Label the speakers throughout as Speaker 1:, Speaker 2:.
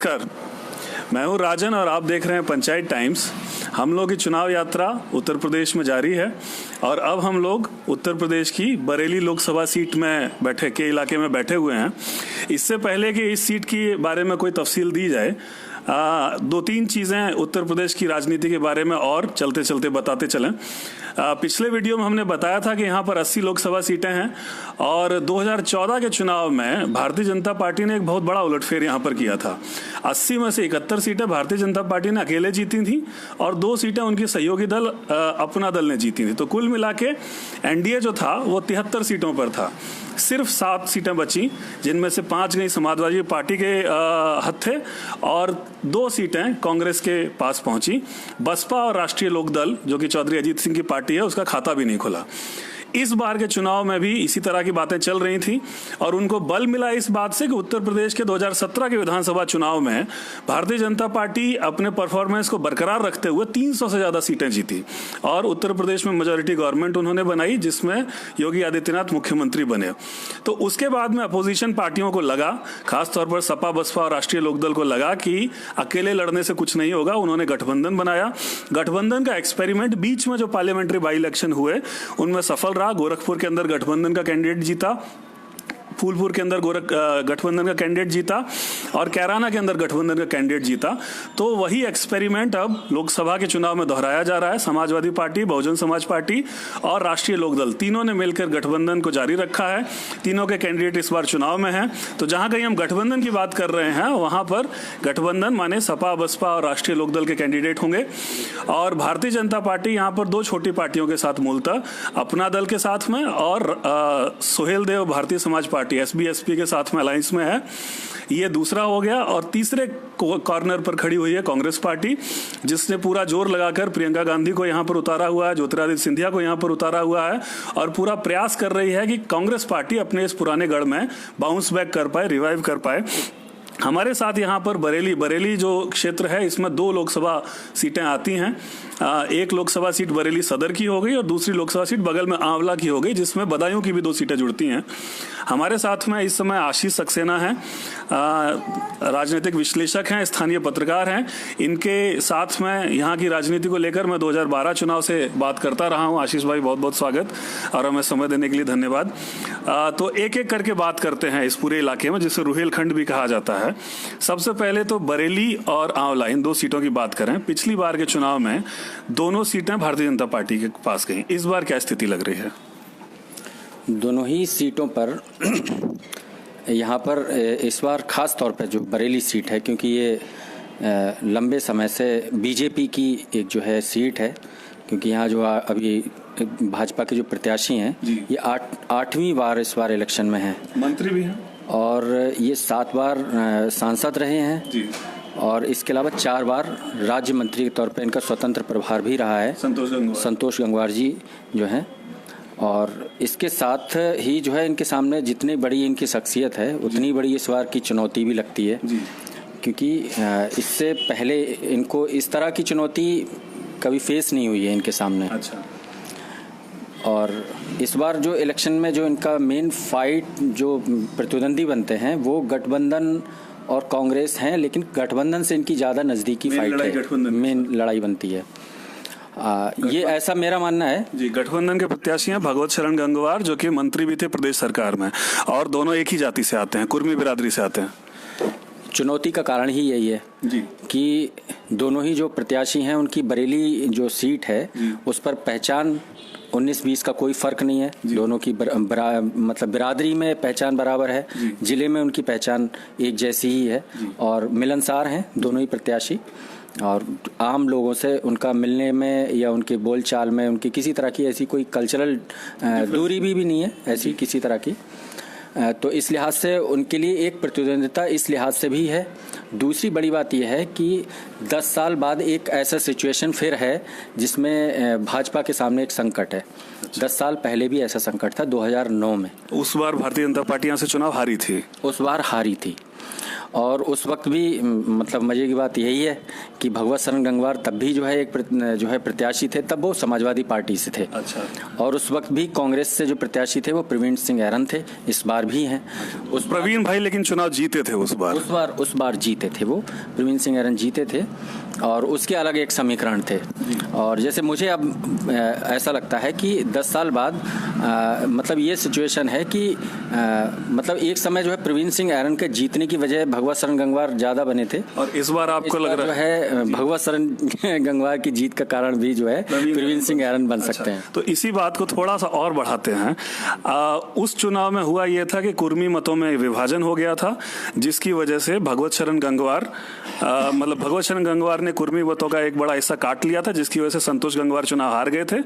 Speaker 1: नमस्कार, मैं हूं राजन और आप देख रहे हैं पंचायत टाइम्स। हम लोग की चुनाव यात्रा उत्तर प्रदेश में जारी है और अब हम लोग उत्तर प्रदेश की बरेली लोकसभा सीट में इलाके में बैठे हुए हैं। इससे पहले कि इस सीट के बारे में कोई तफसील दी जाए, दो तीन चीज़ें उत्तर प्रदेश की राजनीति के बारे में और चलते चलते बताते चलें। पिछले वीडियो में हमने बताया था कि यहाँ पर 80 लोकसभा सीटें हैं और 2014 के चुनाव में भारतीय जनता पार्टी ने एक बहुत बड़ा उलटफेर यहाँ पर किया था। 80 में से 71 सीटें भारतीय जनता पार्टी ने अकेले जीती थी और 2 सीटें उनकी सहयोगी दल अपना दल ने जीती थी। तो कुल मिला के एनडीए जो था वो 73 सीटों पर था। सिर्फ 7 सीटें बची, जिनमें से 5 गई समाजवादी पार्टी के हत्थे और 2 सीटें कांग्रेस के पास पहुंची। बसपा और राष्ट्रीय लोकदल, जो कि चौधरी अजीत सिंह की पार्टी है, उसका खाता भी नहीं खुला। इस बार के चुनाव में भी इसी तरह की बातें चल रही थी और उनको बल मिला इस बात से कि उत्तर प्रदेश के 2017 के विधानसभा चुनाव में भारतीय जनता पार्टी अपने परफॉर्मेंस को बरकरार रखते हुए 300 से ज्यादा सीटें जीती और उत्तर प्रदेश में मेजॉरिटी गवर्नमेंट उन्होंने बनाई, जिसमें योगी आदित्यनाथ मुख्यमंत्री बने। तो उसके बाद में अपोजिशन पार्टियों को लगा, खासतौर पर सपा, बसपा और राष्ट्रीय लोकदल को लगा कि अकेले लड़ने से कुछ नहीं होगा। उन्होंने गठबंधन बनाया। गठबंधन का एक्सपेरिमेंट बीच में जो पार्लियामेंट्री बाई इलेक्शन हुए उनमें सफल रहा। गोरखपुर के अंदर गठबंधन का कैंडिडेट जीता, फूलपुर के अंदर गठबंधन का कैंडिडेट जीता और कैराना के अंदर गठबंधन का कैंडिडेट जीता। तो वही एक्सपेरिमेंट अब लोकसभा के चुनाव में दोहराया जा रहा है। समाजवादी पार्टी, बहुजन समाज पार्टी और राष्ट्रीय लोकदल तीनों ने मिलकर गठबंधन को जारी रखा है। तीनों के कैंडिडेट इस बार चुनाव में हैं। तो जहां कहीं हम गठबंधन की बात कर रहे हैं, वहां पर गठबंधन माने सपा, बसपा और राष्ट्रीय लोकदल के कैंडिडेट होंगे और भारतीय जनता पार्टी यहाँ पर 2 छोटी पार्टियों के साथ मूलतः अपना दल के साथ में और सुहेल देव भारतीय समाज पार्टी एसबीएसपी के साथ में अलायंस में है। ये दूसरा हो गया। और तीसरे कॉर्नर पर खड़ी हुई है कांग्रेस पार्टी, जिसने पूरा जोर लगाकर प्रियंका गांधी को यहां पर उतारा हुआ है, ज्योतिरादित्य सिंधिया को यहां पर उतारा हुआ है और पूरा प्रयास कर रही है कि कांग्रेस पार्टी अपने इस पुराने गढ़ में बाउंस बैक कर पाए, रिवाइव कर पाए। हमारे साथ यहाँ पर बरेली जो क्षेत्र है, इसमें 2 लोकसभा सीटें आती हैं। एक लोकसभा सीट बरेली सदर की हो गई और दूसरी लोकसभा सीट बगल में आंवला की हो गई, जिसमें बदायूं की भी 2 सीटें जुड़ती हैं। हमारे साथ में इस समय आशीष सक्सेना हैं, राजनीतिक विश्लेषक हैं, स्थानीय पत्रकार हैं। इनके साथ में यहाँ की राजनीति को लेकर मैं 2012 चुनाव से बात करता रहा हूँ। आशीष भाई, बहुत बहुत स्वागत और हमें समय देने के लिए धन्यवाद। तो एक एक करके बात करते हैं इस पूरे इलाके में, जिसे रुहेलखंड भी कहा जाता है। सबसे पहले तो बरेली और आंवला, इन 2 सीटों की बात करें। पिछली बार के चुनाव में दोनों सीटें भारतीय जनता पार्टी के पास गई। इस बार क्या स्थिति लग रही है?
Speaker 2: दोनों ही सीटों पर यहाँ पर इस बार खास तौर पर जो बरेली सीट है, क्योंकि ये लंबे समय से बीजेपी की एक जो है सीट है, क्योंकि यहाँ जो अभी भाजपा के जो प्रत्याशी हैं ये 8वीं बार इस बार इलेक्शन में हैं, मंत्री भी हैं और ये 7 बार सांसद रहे हैं जी। और इसके अलावा 4 बार राज्य मंत्री के तौर पर इनका स्वतंत्र प्रभार भी रहा है संतोष गंगवार जी जो हैं। और इसके साथ ही जो है इनके सामने जितनी बड़ी इनकी शख्सियत है, उतनी बड़ी इस बार की चुनौती भी लगती है जी। क्योंकि इससे पहले इनको इस तरह की चुनौती कभी फेस नहीं हुई है इनके सामने। अच्छा। और इस बार जो इलेक्शन में जो इनका मेन फाइट, जो प्रतिद्वंदी बनते हैं, वो गठबंधन और कांग्रेस हैं, लेकिन गठबंधन से इनकी ज़्यादा नज़दीकी फाइट है, मेन लड़ाई बनती है। ये ऐसा मेरा मानना है
Speaker 1: जी। गठबंधन के प्रत्याशी हैं भगवत शरण गंगवार, जो कि मंत्री भी थे प्रदेश सरकार में और दोनों एक ही जाति से आते हैं, कुर्मी बिरादरी से आते हैं।
Speaker 2: चुनौती का कारण ही यही है जी कि दोनों ही जो प्रत्याशी हैं उनकी बरेली जो सीट है उस पर पहचान 19-20 का कोई फर्क नहीं है। दोनों की मतलब बिरादरी में पहचान बराबर है, जिले में उनकी पहचान एक जैसी ही है और मिलनसार हैं दोनों ही प्रत्याशी। और आम लोगों से उनका मिलने में या उनके बोलचाल में उनकी किसी तरह की ऐसी कोई कल्चरल दूरी भी नहीं है ऐसी किसी तरह की। तो इस लिहाज से उनके लिए एक प्रतिद्वंदिता इस लिहाज से भी है। दूसरी बड़ी बात यह है कि 10 साल बाद एक ऐसा सिचुएशन फिर है जिसमें भाजपा के सामने एक संकट है। 10 साल पहले भी ऐसा संकट था 2009 में।
Speaker 1: उस बार भारतीय जनता पार्टी यहाँ से चुनाव हारी थी।
Speaker 2: उस बार हारी थी और उस वक्त भी मतलब मजे की बात यही है कि भगवत शरण गंगवार तब भी जो है प्रत्याशी थे, तब वो समाजवादी पार्टी से थे।
Speaker 1: अच्छा।
Speaker 2: और उस वक्त भी कांग्रेस से जो प्रत्याशी थे वो प्रवीण सिंह ऐरन थे, इस बार भी हैं।
Speaker 1: उस प्रवीण भाई लेकिन चुनाव जीते थे उस
Speaker 2: बार जीते थे, वो प्रवीण सिंह ऐरन जीते थे और उसके अलग एक समीकरण थे। और जैसे मुझे अब ऐसा लगता है कि 10 साल बाद मतलब ये सिचुएशन है कि मतलब एक समय जो है प्रवीण सिंह ऐरन के जीतने की वजह भगवत शरण गंगवार ज्यादा बने थे,
Speaker 1: और इस बार आपको लग रहा
Speaker 2: है भगवत शरण गंगवार की जीत का कारण भी जो है प्रवीण सिंह ऐरन बन सकते हैं।
Speaker 1: तो इसी बात को थोड़ा सा और बढ़ाते हैं। उस चुनाव में हुआ ये था कि कुर्मी मतों में विभाजन हो गया था, जिसकी वजह से भगवत शरण गंगवार ने कुर्मी मतों का एक बड़ा हिस्सा काट लिया था, जिसकी वजह से संतोष गंगवार चुनाव हार गए थे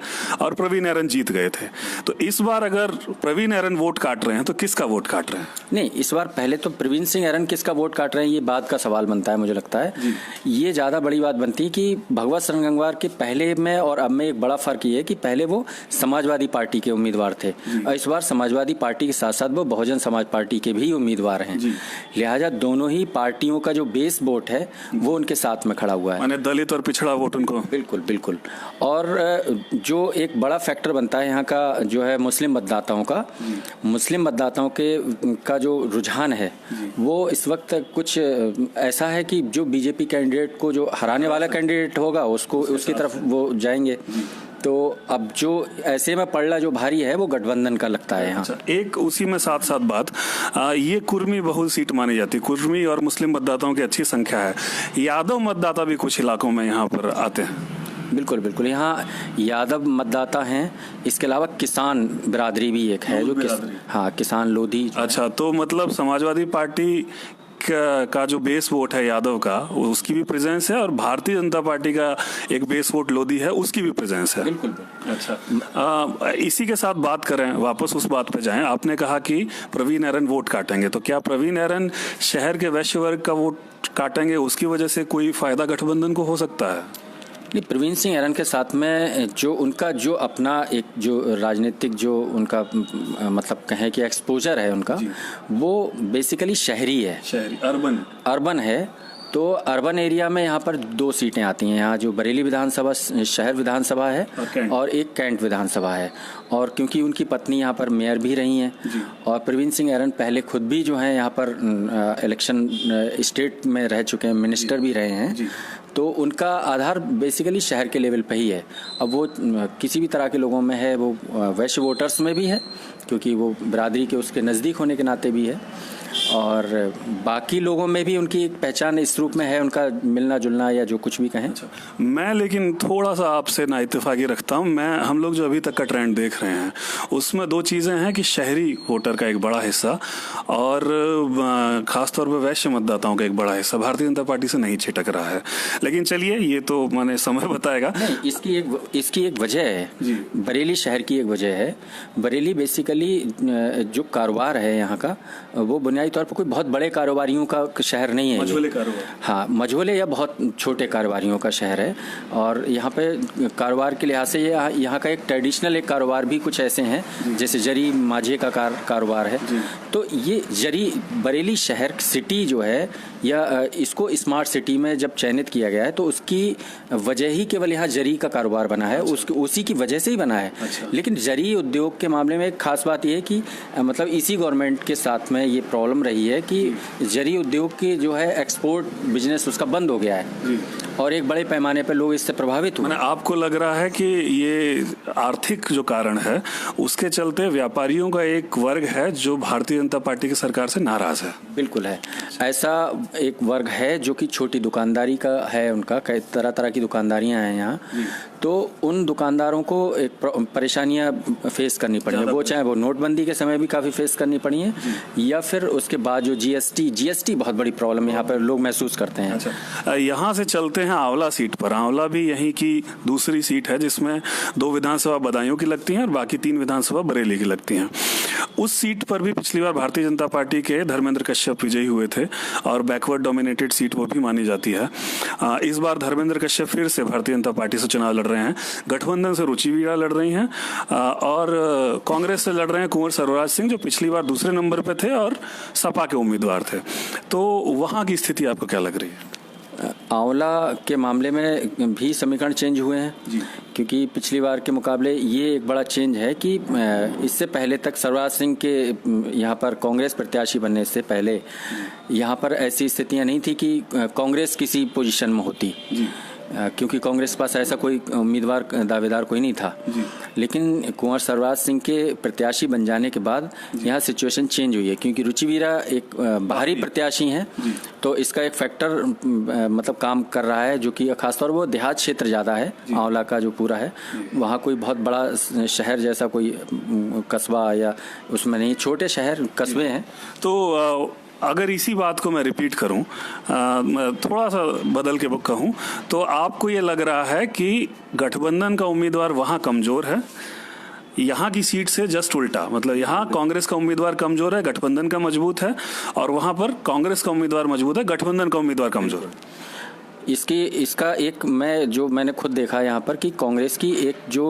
Speaker 1: और प्रवीण ऐरन जीत गए थे। तो इस बार अगर प्रवीण ऐरन वोट काट रहे हैं तो किसका वोट काट रहे हैं?
Speaker 2: नहीं, इस बार पहले तो प्रवीण सिंह ऐरन किसका वोट काट रहे हैं ये बात का सवाल बनता है। मुझे लगता है ये ज्यादा बड़ी बात बनती है कि भगवत शरण गंगवार के पहले में और अब में एक बड़ा फर्क ये है कि पहले वो समाजवादी पार्टी के उम्मीदवार थे और इस बार समाजवादी पार्टी के साथ साथ वो बहुजन समाज पार्टी के भी उम्मीदवार हैं। लिहाजा दोनों ही पार्टियों का जो बेस वोट है वो उनके साथ में खड़ा हुआ है,
Speaker 1: माने दलित और पिछड़ा वोट उनको।
Speaker 2: बिल्कुल। और जो एक बड़ा फैक्टर बनता है यहाँ का जो है मुस्लिम मतदाताओं का जो रुझान है वो इस वक्त कुछ ऐसा है कि जो बीजेपी कैंडिडेट को जो हराने वाला कैंडिडेट होगा उसकी तरफ वो जाएंगे। तो अब जो ऐसे में पड़ला जो भारी है वो गठबंधन का लगता है यहाँ।
Speaker 1: एक उसी में साथ बात ये कुर्मी बहुल सीट मानी जाती है। कुर्मी और मुस्लिम मतदाताओं की अच्छी संख्या है, यादव मतदाता भी कुछ इलाकों में यहाँ पर आते हैं।
Speaker 2: बिल्कुल यहाँ यादव मतदाता हैं, इसके अलावा किसान बिरादरी भी एक है जो किसान लोधी।
Speaker 1: अच्छा, तो मतलब समाजवादी पार्टी का जो बेस वोट है यादव का, उसकी भी प्रेजेंस है और भारतीय जनता पार्टी का एक बेस वोट लोधी है, उसकी भी प्रेजेंस है।
Speaker 2: बिल्कुल।
Speaker 1: अच्छा, इसी के साथ बात करें, वापस उस बात पे जाएं। आपने कहा कि प्रवीण ऐरन वोट काटेंगे, तो क्या प्रवीण ऐरन शहर के वैश्य वर्ग का वोट काटेंगे? उसकी वजह से कोई फायदा गठबंधन को हो सकता है?
Speaker 2: नहीं, प्रवीण सिंह ऐरन के साथ में जो उनका जो अपना एक जो राजनीतिक जो उनका मतलब कहें कि एक्सपोजर है उनका, वो बेसिकली शहरी है, अर्बन है। तो अर्बन एरिया में यहाँ पर 2 सीटें आती हैं। यहाँ जो बरेली विधानसभा शहर विधानसभा है और एक कैंट विधानसभा है। और क्योंकि उनकी पत्नी यहाँ पर मेयर भी रही हैं और प्रवीण सिंह ऐरन पहले खुद भी जो है यहाँ पर इलेक्शन स्टेट में रह चुके हैं, मिनिस्टर भी रहे हैं, तो उनका आधार बेसिकली शहर के लेवल पे ही है। अब वो किसी भी तरह के लोगों में है, वो वैश्य वोटर्स में भी है क्योंकि वो बिरादरी के उसके नज़दीक होने के नाते भी है, और बाकी लोगों में भी उनकी एक पहचान इस रूप में है, उनका मिलना जुलना या जो कुछ भी कहें।
Speaker 1: मैं लेकिन थोड़ा सा आपसे ना इत्तेफाकी रखता हूँ। हम लोग जो अभी तक का ट्रेंड देख रहे हैं उसमें 2 चीज़ें हैं कि शहरी वोटर का एक बड़ा हिस्सा और खासतौर पर वैश्य मतदाताओं का एक बड़ा हिस्सा भारतीय जनता पार्टी से नहीं छिटक रहा है। लेकिन चलिए, ये तो मैंने समय बताएगा।
Speaker 2: इसकी एक वजह है, बरेली शहर की एक वजह है। बरेली बेसिकली जो कारोबार है यहाँ का वो बुनियादी तौर पर कोई बहुत बड़े कारोबारियों का शहर नहीं है।
Speaker 1: मझोले कारोबार,
Speaker 2: हाँ, मझोले या बहुत छोटे कारोबारियों का शहर है। और यहाँ पे कारोबार के लिहाज से यहाँ का एक ट्रेडिशनल एक कारोबार भी कुछ ऐसे हैं जैसे जरी माझे का कारोबार है। तो ये जरी बरेली शहर सिटी जो है या इसको स्मार्ट सिटी में जब चयनित किया गया है तो उसकी वजह ही केवल यहाँ जरी का कारोबार बना है। उसी की वजह से ही बना है। लेकिन जरी उद्योग के मामले में एक खास बात यह है कि मतलब इसी गवर्नमेंट के साथ में ये प्रॉब्लम रही है कि जरी उद्योग की जो है एक्सपोर्ट बिजनेस उसका बंद हो गया है और एक बड़े पैमाने पर लोग इससे प्रभावित हुए।
Speaker 1: आपको लग रहा है कि ये आर्थिक जो कारण है उसके चलते व्यापारियों का एक वर्ग है जो भारतीय जनता पार्टी की सरकार से नाराज है? बिल्कुल
Speaker 2: है, ऐसा एक वर्ग है जो कि छोटी दुकानदारी का है, उनका कई तरह की दुकानदारियां हैं यहाँ। तो उन दुकानदारों को एक परेशानियां फेस करनी पड़ी है, वो चाहे वो नोटबंदी के समय भी काफ़ी फेस करनी पड़ी है या फिर उसके बाद जो जीएसटी बहुत बड़ी प्रॉब्लम यहाँ पर लोग महसूस करते हैं।
Speaker 1: अच्छा, यहाँ से चलते हैं आंवला सीट पर। आंवला भी यहीं की दूसरी सीट है जिसमें 2 विधानसभा बदायूं की लगती हैं और बाकी 3 विधानसभा बरेली की लगती हैं। उस सीट पर भी पिछली बार भारतीय जनता पार्टी के धर्मेंद्र कश्यप विजयी हुए थे और बैकवर्ड डोमिनेटेड सीट वो भी मानी जाती है। इस बार धर्मेंद्र कश्यप फिर से भारतीय जनता पार्टी से चुनाव लड़ रहे हैं। गठबंधन से रुचि वीणा लड़ रही हैं और कांग्रेस से लड़ रहे हैं कुंवर सर्वराज सिंह, जो पिछली बार दूसरे नंबर पे थे और सपा के उम्मीदवार थे। तो वहां की स्थिति आपको क्या लग रही है?
Speaker 2: आंवला के मामले में भी समीकरण चेंज हुए हैं
Speaker 1: जी।
Speaker 2: क्योंकि पिछली बार के मुकाबले ये एक बड़ा चेंज है कि इससे पहले तक सर्वराज सिंह के यहाँ पर कांग्रेस प्रत्याशी बनने से पहले यहाँ पर ऐसी स्थितियाँ नहीं थी कि कांग्रेस किसी पोजीशन में होती
Speaker 1: जी।
Speaker 2: क्योंकि कांग्रेस के पास ऐसा कोई उम्मीदवार दावेदार कोई नहीं था। लेकिन कुंवर सर्वराज सिंह के प्रत्याशी बन जाने के बाद यहाँ सिचुएशन चेंज हुई है क्योंकि रुचि वीणा एक बाहरी प्रत्याशी हैं, तो इसका एक फैक्टर मतलब काम कर रहा है, जो कि खासतौर वो देहात क्षेत्र ज़्यादा है आंवला का जो पूरा है, वहाँ कोई बहुत बड़ा शहर जैसा कोई कस्बा या उसमें नहीं, छोटे शहर कस्बे हैं।
Speaker 1: तो अगर इसी बात को मैं रिपीट करूं, थोड़ा सा बदल के कहूं, तो आपको ये लग रहा है कि गठबंधन का उम्मीदवार वहां कमजोर है, यहाँ की सीट से जस्ट उल्टा, मतलब यहाँ कांग्रेस का उम्मीदवार कमजोर है, गठबंधन का मजबूत है, और वहां पर कांग्रेस का उम्मीदवार मजबूत है, गठबंधन का उम्मीदवार कमजोर है।
Speaker 2: इसका एक मैंने खुद देखा यहाँ पर कि कांग्रेस की एक जो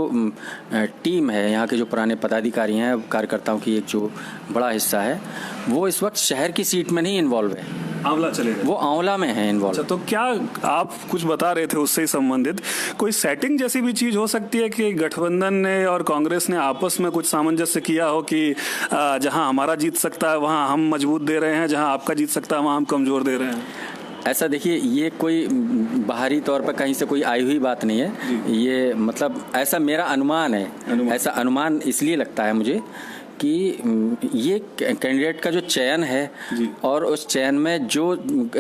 Speaker 2: टीम है, यहाँ के जो पुराने पदाधिकारी हैं, कार्यकर्ताओं की एक जो बड़ा हिस्सा है, वो इस वक्त शहर की सीट में नहीं इन्वॉल्व है,
Speaker 1: आंवला चले गए,
Speaker 2: वो आंवला में है इन्वॉल्व।
Speaker 1: अच्छा, तो क्या आप कुछ बता रहे थे उससे संबंधित कोई सेटिंग जैसी भी चीज हो सकती है कि गठबंधन ने और कांग्रेस ने आपस में कुछ सामंजस्य किया हो कि जहां हमारा जीत सकता है वहां हम मजबूत दे रहे हैं, जहां आपका जीत सकता है वहां हम कमजोर दे रहे हैं?
Speaker 2: ऐसा देखिए, ये कोई बाहरी तौर पर कहीं से कोई आई हुई बात नहीं है, ये मतलब ऐसा मेरा अनुमान है। ऐसा अनुमान इसलिए लगता है मुझे कि ये कैंडिडेट का जो चयन है और उस चयन में जो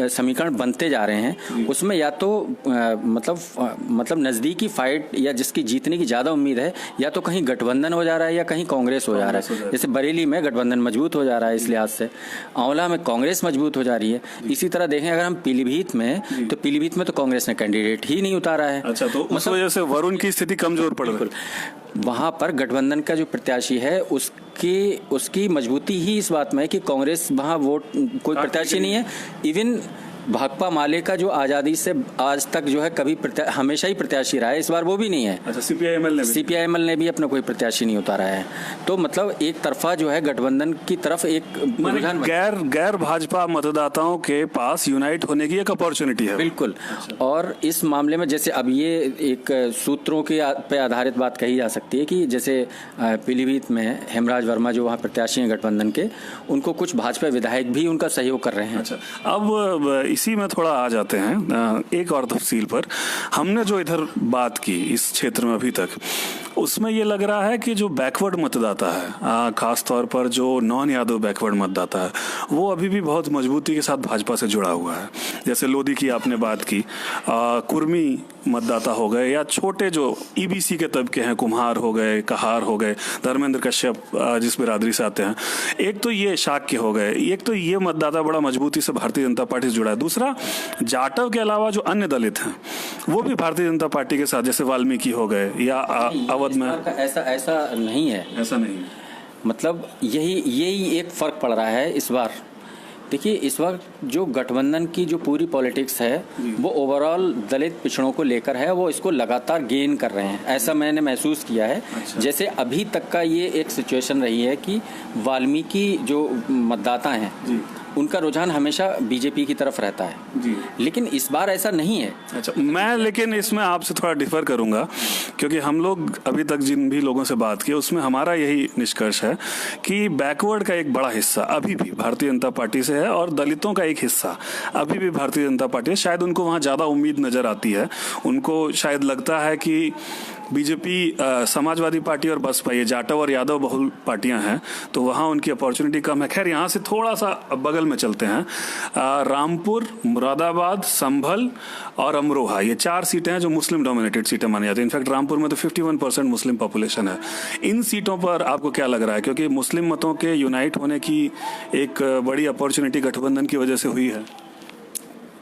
Speaker 2: समीकरण बनते जा रहे हैं उसमें या तो मतलब नज़दीकी फाइट या जिसकी जीतने की ज़्यादा उम्मीद है, या तो कहीं गठबंधन हो जा रहा है या कहीं कांग्रेस हो जा रहा है। जैसे बरेली में गठबंधन मजबूत हो जा रहा है इस लिहाज से, आंवला में कांग्रेस मजबूत हो जा रही है। इसी तरह देखें अगर हम पीलीभीत में, तो पीलीभीत में तो कांग्रेस ने कैंडिडेट ही नहीं उतारा है।
Speaker 1: अच्छा, तो उस वजह से वरुण की स्थिति कमजोर पड़ रही है।
Speaker 2: वहाँ पर गठबंधन का जो प्रत्याशी है उसकी मजबूती ही इस बात में है कि कांग्रेस वहाँ वोट कोई प्रत्याशी नहीं है। इवन भाकपा माले का जो आज़ादी से आज तक जो है कभी हमेशा ही प्रत्याशी रहा है, इस बार वो भी नहीं है।
Speaker 1: अच्छा, सीपीआईएमएल
Speaker 2: ने भी अपना कोई प्रत्याशी नहीं उतारा है। तो मतलब एक तरफा जो है गठबंधन की तरफ एक
Speaker 1: गैर भाजपा मतदाताओं के पास यूनाइट होने की एक अपॉर्चुनिटी है।
Speaker 2: बिल्कुल। अच्छा। और इस मामले में जैसे अब ये एक सूत्रों के पे आधारित बात कही जा सकती है कि जैसे पीलीभीत में हेमराज वर्मा जो वहाँ प्रत्याशी हैं गठबंधन के, उनको कुछ भाजपा विधायक भी उनका सहयोग कर रहे हैं।
Speaker 1: अच्छा, अब इसी में थोड़ा आ जाते हैं एक और तफसील पर। हमने जो इधर बात की इस क्षेत्र में अभी तक, उसमें ये लग रहा है कि जो बैकवर्ड मतदाता है, खास तौर पर जो नॉन यादव बैकवर्ड मतदाता है, वो अभी भी बहुत मजबूती के साथ भाजपा से जुड़ा हुआ है। जैसे लोधी की आपने बात की, कुर्मी मतदाता हो गए या छोटे जो ईबीसी के तबके हैं, कुम्हार हो गए, कहार हो गए, धर्मेंद्र कश्यप जिस बिरादरी से आते हैं, एक तो ये शाक्य हो गए, एक तो ये मतदाता बड़ा मजबूती से भारतीय जनता पार्टी से जुड़ा है। दूसरा, जाटव के अलावा जो अन्य दलित हैं वो भी भारतीय जनता पार्टी के साथ, जैसे वाल्मीकि हो गए या अवध में।
Speaker 2: ऐसा नहीं है,
Speaker 1: ऐसा नहीं है।
Speaker 2: मतलब यही एक फर्क पड़ रहा है इस बार। देखिए, इस वक्त जो गठबंधन की जो पूरी पॉलिटिक्स है वो ओवरऑल दलित पिछड़ों को लेकर है, वो इसको लगातार गेन कर रहे हैं, ऐसा मैंने महसूस किया है। अच्छा। जैसे अभी तक का ये एक सिचुएशन रही है कि वाल्मीकि जो मतदाता हैं उनका रुझान हमेशा बीजेपी की तरफ रहता है जी। लेकिन इस बार ऐसा नहीं है।
Speaker 1: अच्छा, मैं लेकिन इसमें आपसे थोड़ा डिफर करूंगा, क्योंकि हम लोग अभी तक जिन भी लोगों से बात की उसमें हमारा यही निष्कर्ष है कि बैकवर्ड का एक बड़ा हिस्सा अभी भी भारतीय जनता पार्टी से है और दलितों का एक हिस्सा अभी भी भारतीय जनता पार्टी है। शायद उनको वहाँ ज़्यादा उम्मीद नजर आती है, उनको शायद लगता है कि बीजेपी, समाजवादी पार्टी और बसपा, ये जाटव और यादव बहुल पार्टियां हैं, तो वहाँ उनकी अपॉर्चुनिटी कम है। खैर, यहाँ से थोड़ा सा बगल में चलते हैं। रामपुर, मुरादाबाद, संभल और अमरोहा, ये 4 सीटें हैं जो मुस्लिम डोमिनेटेड सीटें मानी जाती हैं। इनफैक्ट रामपुर में तो 51% मुस्लिम पॉपुलेशन है। इन सीटों पर आपको क्या लग रहा है, क्योंकि मुस्लिम मतों के यूनाइट होने की एक बड़ी अपॉर्चुनिटी गठबंधन की वजह से हुई है?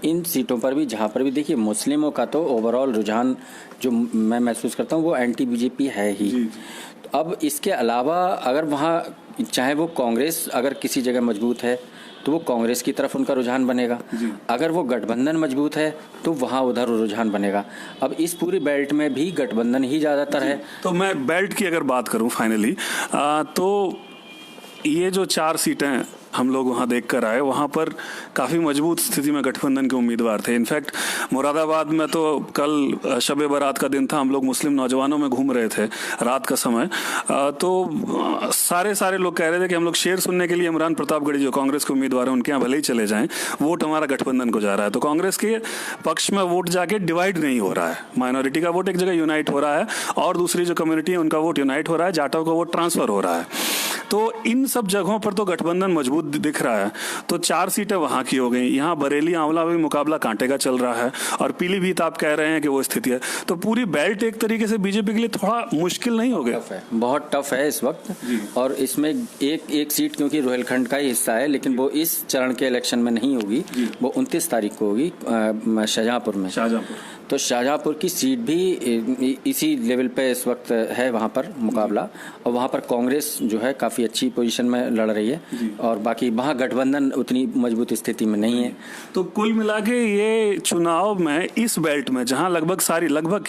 Speaker 2: इन सीटों पर भी, जहाँ पर भी देखिए मुस्लिमों का तो ओवरऑल रुझान जो मैं महसूस करता हूँ वो एंटी बीजेपी है ही। तो अब इसके अलावा अगर वहाँ चाहे वो कांग्रेस अगर किसी जगह मजबूत है तो वो कांग्रेस की तरफ उनका रुझान बनेगा, अगर वो गठबंधन मजबूत है तो वहाँ उधर रुझान बनेगा। अब इस पूरी बेल्ट में भी गठबंधन ही ज़्यादातर है।
Speaker 1: तो मैं बेल्ट की अगर बात करूं फाइनली, तो ये जो 4 सीटें हम लोग वहाँ देख कर आए, वहाँ पर काफ़ी मजबूत स्थिति में गठबंधन के उम्मीदवार थे। इनफैक्ट मुरादाबाद में तो कल शब बारात का दिन था, हम लोग मुस्लिम नौजवानों में घूम रहे थे रात का समय, तो सारे लोग कह रहे थे कि हम लोग शेर सुनने के लिए इमरान प्रतापगढ़ी जो कांग्रेस के उम्मीदवार हैं उनके यहाँ भले ही चले जाएं, वोट हमारा गठबंधन को जा रहा है। तो कांग्रेस के पक्ष में वोट जाके डिवाइड नहीं हो रहा है, माइनॉरिटी का वोट एक जगह यूनाइट हो रहा है और दूसरी जो कम्युनिटी है उनका वोट यूनाइट हो रहा है, जाटों का वोट ट्रांसफर हो रहा है। तो इन सब जगहों पर तो गठबंधन मजबूत दिख रहा है। तो 4 सीटें वहां की हो गई। यहाँ बरेली आंवला में मुकाबला कांटे का चल रहा है और पीलीभीत आप कह रहे हैं कि वो स्थिति है। तो पूरी बेल्ट एक तरीके से बीजेपी के लिए थोड़ा मुश्किल नहीं हो गया?
Speaker 2: बहुत टफ है इस वक्त। और इसमें एक सीट क्योंकि रोहिलखंड का ही हिस्सा है, लेकिन वो इस चरण के इलेक्शन में नहीं होगी, वो 29 तारीख को होगी शाहजहांपुर में। तो शाहजहांपुर की सीट भी इसी लेवल पे इस वक्त है वहाँ पर मुकाबला, और वहाँ पर कांग्रेस जो है काफ़ी अच्छी पोजीशन में लड़ रही है और बाकी वहाँ गठबंधन उतनी मजबूत स्थिति में नहीं है।
Speaker 1: तो कुल मिला के ये चुनाव में इस बेल्ट में जहाँ लगभग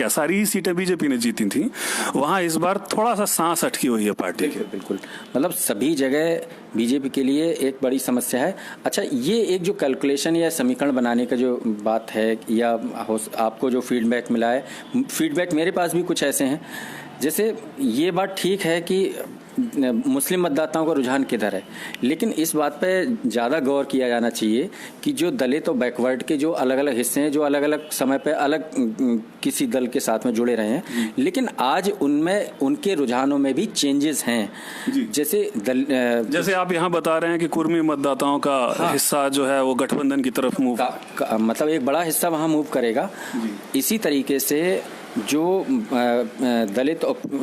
Speaker 1: सारी ही सीटें बीजेपी ने जीती थी, वहाँ इस बार थोड़ा सा सांस अटकी हुई है पार्टी के।
Speaker 2: बिल्कुल, मतलब सभी जगह बीजेपी के लिए एक बड़ी समस्या है। अच्छा, ये एक जो कैलकुलेशन या समीकरण बनाने का जो बात है, या आपको जो फीडबैक मिला है, फीडबैक मेरे पास भी कुछ ऐसे हैं, जैसे ये बात ठीक है कि मुस्लिम मतदाताओं का रुझान किधर है, लेकिन इस बात पे ज़्यादा गौर किया जाना चाहिए कि जो दलित और बैकवर्ड के जो अलग अलग हिस्से हैं, जो अलग अलग समय पे अलग किसी दल के साथ में जुड़े रहे हैं, लेकिन आज उनमें उनके रुझानों में भी चेंजेस हैं। जैसे
Speaker 1: आप यहाँ बता रहे हैं कि कुर्मी मतदाताओं का हिस्सा जो है वो गठबंधन की तरफ मूव,
Speaker 2: मतलब एक बड़ा हिस्सा वहाँ मूव करेगा। इसी तरीके से जो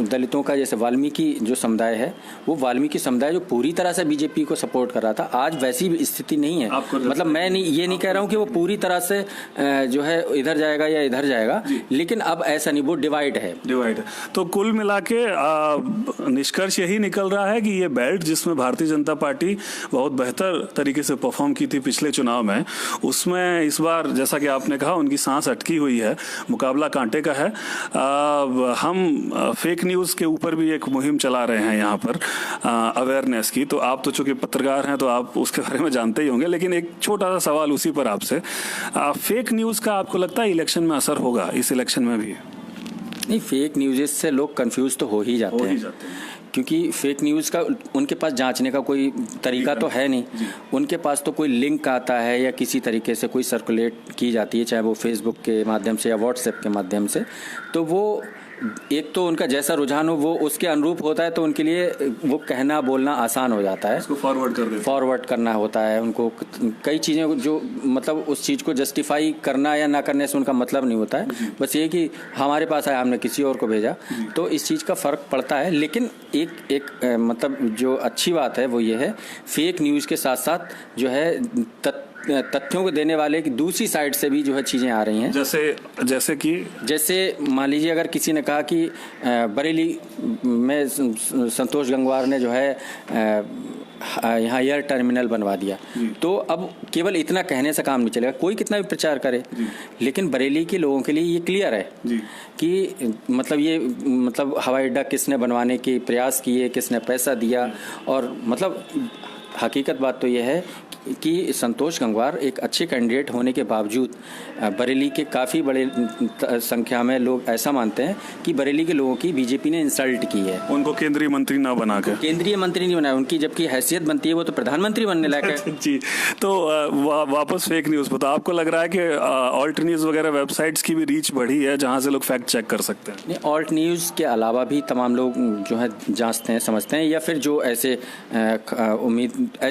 Speaker 2: दलितों का, जैसे वाल्मीकि जो समुदाय है, वो वाल्मीकि समुदाय जो पूरी तरह से बीजेपी को सपोर्ट कर रहा था, आज वैसी स्थिति नहीं है। मतलब मैं ये नहीं कह रहा हूँ कि वो पूरी तरह से जो है इधर जाएगा या इधर जाएगा, लेकिन अब ऐसा नहीं, वो डिवाइड है।
Speaker 1: तो कुल मिला के निष्कर्ष यही निकल रहा है कि ये बेल्ट जिसमें भारतीय जनता पार्टी बहुत बेहतर तरीके से परफॉर्म की थी पिछले चुनाव में, उसमें इस बार जैसा कि आपने कहा उनकी सांस अटकी हुई है, मुकाबला कांटे का है। हम फेक न्यूज़ के ऊपर भी एक मुहिम चला रहे हैं यहाँ पर अवेयरनेस की। तो आप तो चूंकि पत्रकार हैं तो आप उसके बारे में जानते ही होंगे, लेकिन एक छोटा सा सवाल उसी पर आपसे, फेक न्यूज़ का आपको लगता है इलेक्शन में असर होगा, इस इलेक्शन में भी?
Speaker 2: नहीं, फेक न्यूज़ से लोग कंफ्यूज तो हो ही जाते हैं, क्योंकि फेक न्यूज़ का उनके पास जांचने का कोई तरीका तो है नहीं। उनके पास तो कोई लिंक आता है या किसी तरीके से कोई सर्कुलेट की जाती है, चाहे वो फेसबुक के माध्यम से या व्हाट्सएप के माध्यम से, तो वो एक तो उनका जैसा रुझान हो वो उसके अनुरूप होता है, तो उनके लिए वो कहना बोलना आसान हो जाता है।
Speaker 1: उसको फॉरवर्ड
Speaker 2: करना होता है उनको, कई चीज़ें जो मतलब उस चीज़ को जस्टिफाई करना या ना करने से उनका मतलब नहीं होता है, बस ये कि हमारे पास आया, हमने किसी और को भेजा, तो इस चीज़ का फ़र्क पड़ता है। लेकिन एक मतलब जो अच्छी बात है वो ये है, फेक न्यूज़ के साथ साथ जो है तथ्यों को देने वाले की दूसरी साइड से भी जो है चीज़ें आ रही हैं। जैसे मान लीजिए अगर किसी ने कहा कि बरेली में संतोष गंगवार ने जो है यहाँ एयर टर्मिनल बनवा दिया, तो अब केवल इतना कहने से काम नहीं चलेगा, कोई कितना भी प्रचार करे, लेकिन बरेली के लोगों के लिए ये क्लियर है कि मतलब हवाई अड्डा किसने बनवाने के प्रयास किए, किसने पैसा दिया, और मतलब हकीकत बात तो ये है कि संतोष गंगवार एक अच्छे कैंडिडेट होने के बावजूद बरेली के काफ़ी बड़े संख्या में लोग ऐसा मानते हैं कि बरेली के लोगों की बीजेपी ने इंसल्ट की है,
Speaker 1: उनको केंद्रीय मंत्री ना बनाकर,
Speaker 2: केंद्रीय मंत्री नहीं बनाया, उनकी जबकि हैसियत बनती है, वो तो प्रधानमंत्री बनने लायक है।
Speaker 1: जी, तो वापस फेक न्यूज़ पर, तो आपको लग रहा है कि ऑल्ट न्यूज़ वगैरह वेबसाइट्स की भी रीच बढ़ी है जहाँ से लोग फैक्ट चेक कर सकते हैं?
Speaker 2: नहीं, ऑल्ट न्यूज़ के अलावा भी तमाम लोग जो है जांचते हैं, समझते हैं, या फिर जो ऐसे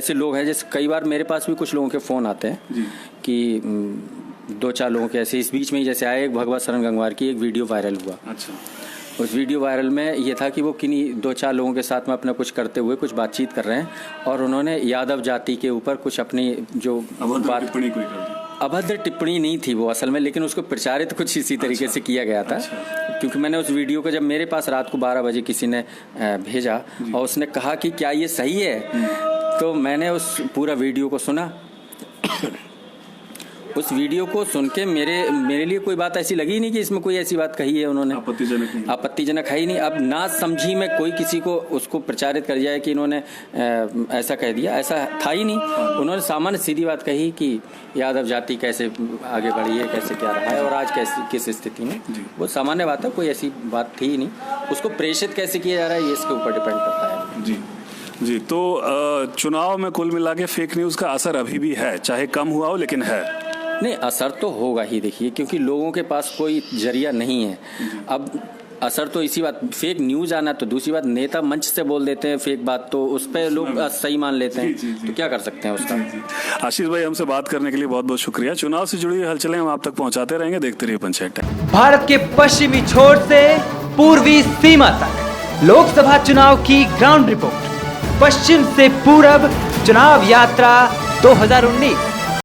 Speaker 2: लोग हैं, जैसे कई बार मेरे पास भी कुछ लोगों के फ़ोन आते हैं कि 2-4 लोगों के ऐसे, इस बीच में ही जैसे आए, भगवत शरण गंगवार की एक वीडियो वायरल हुआ।
Speaker 1: अच्छा।
Speaker 2: उस वीडियो वायरल में ये था कि वो किन्हीं 2-4 लोगों के साथ में अपना कुछ करते हुए कुछ बातचीत कर रहे हैं, और उन्होंने यादव जाति के ऊपर कुछ अपनी जो बात अभद्र टिप्पणी नहीं थी वो असल में, लेकिन उसको प्रचारित कुछ इसी तरीके से किया गया था। क्योंकि मैंने उस वीडियो को जब मेरे पास रात को 12 बजे किसी ने भेजा और उसने कहा कि क्या ये सही है, तो मैंने उस पूरा वीडियो को सुना। उस वीडियो को सुन के मेरे लिए कोई बात ऐसी लगी नहीं कि इसमें कोई ऐसी बात कही है उन्होंने, आपत्तिजनक है ही नहीं। अब ना समझी में कोई किसी को उसको प्रचारित कर जाए कि इन्होंने ऐसा कह दिया, ऐसा था ही नहीं। उन्होंने सामान्य सीधी बात कही कि यादव जाति कैसे आगे बढ़ी है, कैसे क्या रहा है और आज कैसे किस स्थिति में, वो सामान्य बात है, कोई ऐसी बात थी ही नहीं। उसको प्रेषित कैसे किया जा रहा है ये इसके ऊपर डिपेंड करता है।
Speaker 1: जी, तो चुनाव में कुल मिला के फेक न्यूज़ का असर अभी भी है, चाहे कम हुआ हो लेकिन है।
Speaker 2: नहीं, असर तो होगा ही, देखिए, क्योंकि लोगों के पास कोई जरिया नहीं है। अब असर तो इसी बात, फेक न्यूज़ आना, तो दूसरी बात नेता मंच से बोल देते हैं फेक बात, तो उस पर लोग सही मान लेते हैं। तो क्या कर सकते हैं उसका।
Speaker 1: आशीष भाई, हमसे बात करने के लिए बहुत बहुत शुक्रिया। चुनाव से जुड़ी हुई हलचलें हम आप तक पहुंचाते रहेंगे, देखते रहिए पंचायत टाइम।
Speaker 3: भारत के पश्चिमी छोर से पूर्वी सीमा तक लोकसभा चुनाव की ग्राउंड रिपोर्ट, पश्चिम से पूरब चुनाव यात्रा 2019।